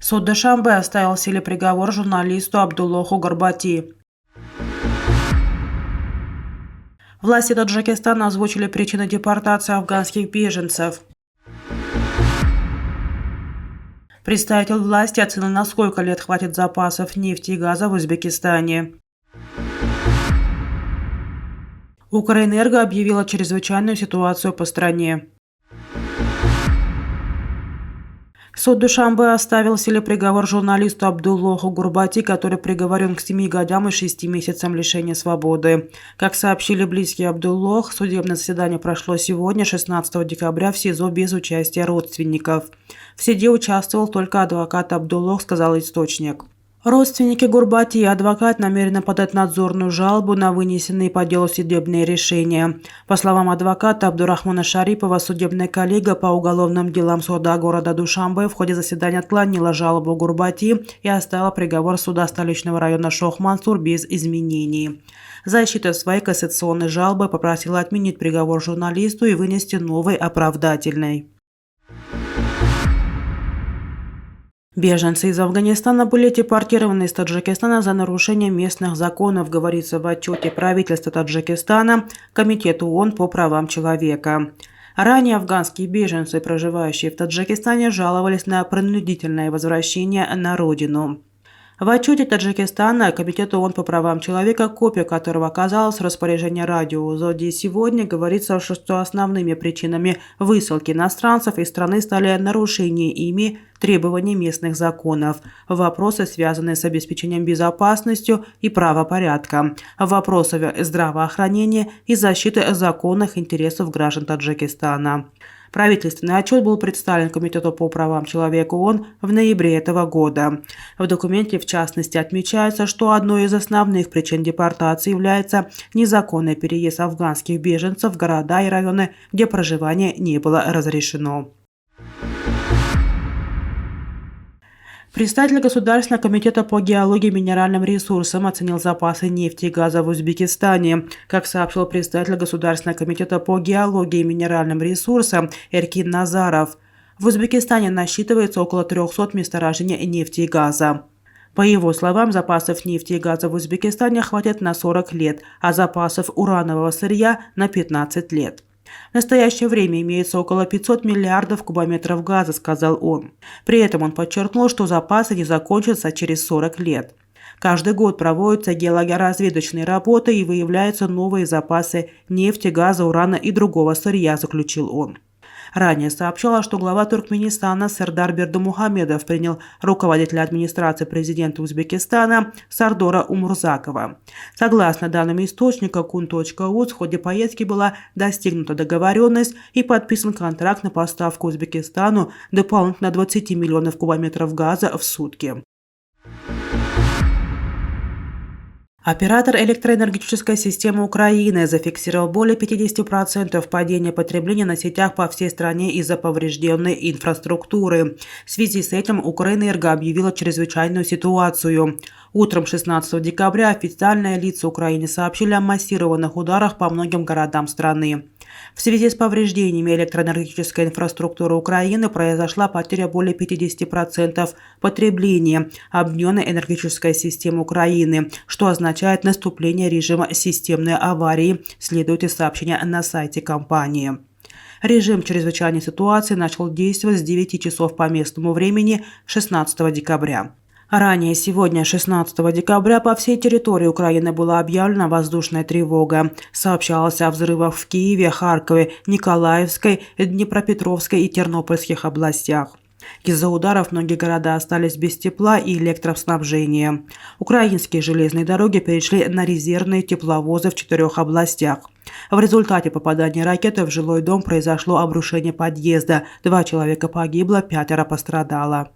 Суд Душанбе оставил в силе приговор журналисту Абдуллоху Горбати. Власти Таджикистана озвучили причины депортации афганских беженцев. Представитель власти оценил, на сколько лет хватит запасов нефти и газа в Узбекистане. Укрэнерго объявила чрезвычайную ситуацию по стране. Суд Душанбе оставил в силе приговор журналисту Абдуллоху Горбати, который приговорен к 7 годам и 6 месяцам лишения свободы. Как сообщили близкие Абдуллох, судебное заседание прошло сегодня, 16 декабря, в СИЗО без участия родственников. В суде участвовал только адвокат Абдуллох, сказал источник. Родственники Горбати и адвокат намерены подать надзорную жалобу на вынесенные по делу судебные решения. По словам адвоката Абдурахмана Шарипова, судебная коллега по уголовным делам суда города Душанбе в ходе заседания отклонила жалобу Горбати и оставила приговор суда столичного района Шох-Мансур без изменений. Защита своей кассационной жалобы попросила отменить приговор журналисту и вынести новый оправдательный. Беженцы из Афганистана были депортированы из Таджикистана за нарушение местных законов, говорится в отчете правительства Таджикистана Комитету ООН по правам человека. Ранее афганские беженцы, проживающие в Таджикистане, жаловались на принудительное возвращение на родину. В отчете Таджикистана Комитета ООН по правам человека, копия которого оказалась в распоряжении радио УЗОДИ сегодня, говорится, что основными причинами высылки иностранцев из страны стали нарушение ими требований местных законов, вопросы, связанные с обеспечением безопасностью и правопорядка, вопросы здравоохранения и защиты законных интересов граждан Таджикистана. Правительственный отчет был представлен Комитету по правам человека ООН в ноябре этого года. В документе, в частности, отмечается, что одной из основных причин депортации является незаконный переезд афганских беженцев в города и районы, где проживание не было разрешено. Представитель Государственного комитета по геологии и минеральным ресурсам оценил запасы нефти и газа в Узбекистане. Как сообщил представитель Государственного комитета по геологии и минеральным ресурсам Эркин Назаров, в Узбекистане насчитывается около 300 месторождений нефти и газа. По его словам, запасов нефти и газа в Узбекистане хватит на 40 лет, а запасов уранового сырья – на 15 лет. В настоящее время имеется около 500 миллиардов кубометров газа, сказал он. При этом он подчеркнул, что запасы не закончатся через 40 лет. Каждый год проводятся геологоразведочные работы и выявляются новые запасы нефти, газа, урана и другого сырья, заключил он. Ранее сообщалось, что глава Туркменистана Сердар Бердымухамедов принял руководителя администрации президента Узбекистана Сардора Умурзакова. Согласно данным источника kun.uz, в ходе поездки была достигнута договоренность и подписан контракт на поставку Узбекистану дополнительно 20 миллионов кубометров газа в сутки. Оператор электроэнергетической системы Украины зафиксировал более 50% падения потребления на сетях по всей стране из-за поврежденной инфраструктуры. В связи с этим Укрэнерго объявила чрезвычайную ситуацию. Утром 16 декабря официальные лица Украины сообщили о массированных ударах по многим городам страны. В связи с повреждениями электроэнергетической инфраструктуры Украины произошла потеря более 50% потребления объединенной энергетической системы Украины, что означает наступление режима системной аварии, следует из сообщения на сайте компании. Режим чрезвычайной ситуации начал действовать с 9 часов по местному времени 16 декабря. Ранее сегодня, 16 декабря, по всей территории Украины была объявлена воздушная тревога. Сообщалось о взрывах в Киеве, Харькове, Николаевской, Днепропетровской и Тернопольских областях. Из-за ударов многие города остались без тепла и электроснабжения. Украинские железные дороги перешли на резервные тепловозы в 4 областях. В результате попадания ракеты в жилой дом произошло обрушение подъезда. 2 человека погибло, 5 пострадало.